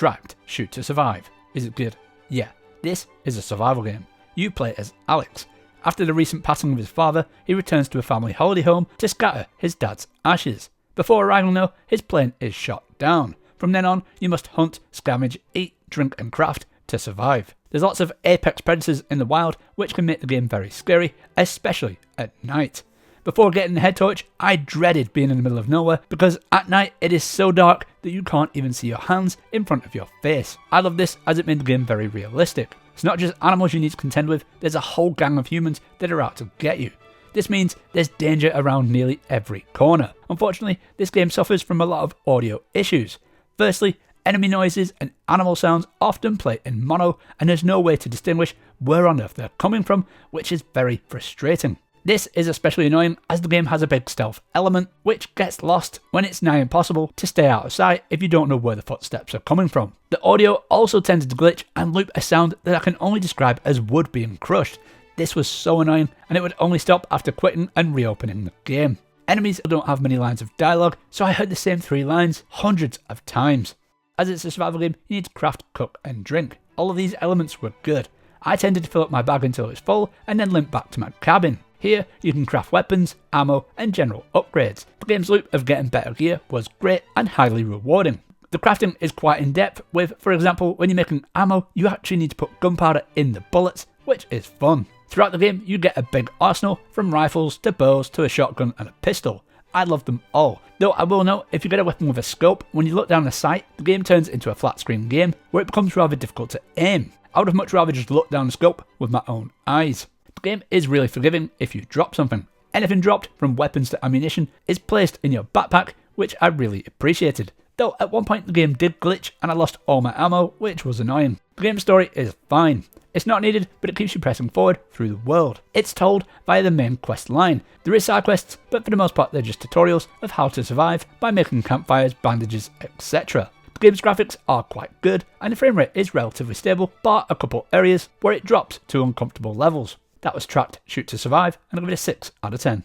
Tracked, Shoot to Survive. Is it good? Yeah, this is a survival game. You play as Alex. After the recent passing of his father, he returns to a family holiday home to scatter his dad's ashes. Before arriving though, his plane is shot down. From then on, you must hunt, scavenge, eat, drink and craft to survive. There's lots of apex predators in the wild, which can make the game very scary, especially at night. Before getting the head torch, I dreaded being in the middle of nowhere because at night it is so dark that you can't even see your hands in front of your face. I love this as it made the game very realistic. It's not just animals you need to contend with, there's a whole gang of humans that are out to get you. This means there's danger around nearly every corner. Unfortunately, this game suffers from a lot of audio issues. Firstly, enemy noises and animal sounds often play in mono and there's no way to distinguish where on earth they're coming from, which is very frustrating. This is especially annoying as the game has a big stealth element which gets lost when it's nigh impossible to stay out of sight if you don't know where the footsteps are coming from. The audio also tends to glitch and loop a sound that I can only describe as wood being crushed. This was so annoying and it would only stop after quitting and reopening the game. Enemies don't have many lines of dialogue, so I heard the same 3 lines hundreds of times. As it's a survival game, you need to craft, cook and drink. All of these elements were good. I tended to fill up my bag until it was full and then limp back to my cabin. Here, you can craft weapons, ammo and general upgrades. The game's loop of getting better gear was great and highly rewarding. The crafting is quite in depth with, for example, when you're making ammo, you actually need to put gunpowder in the bullets, which is fun. Throughout the game, you get a big arsenal from rifles to bows to a shotgun and a pistol. I love them all, though I will note if you get a weapon with a scope, when you look down the sight, the game turns into a flat screen game where it becomes rather difficult to aim. I would have much rather just looked down the scope with my own eyes. The game is really forgiving if you drop something. Anything dropped, from weapons to ammunition, is placed in your backpack, which I really appreciated. Though at one point the game did glitch and I lost all my ammo, which was annoying. The game's story is fine. It's not needed, but it keeps you pressing forward through the world. It's told via the main quest line. There is side quests, but for the most part they're just tutorials of how to survive by making campfires, bandages, etc. The game's graphics are quite good, and the frame rate is relatively stable, bar a couple areas where it drops to uncomfortable levels. That was Tracked, Shoot to Survive, and I'll give it a 6 out of 10.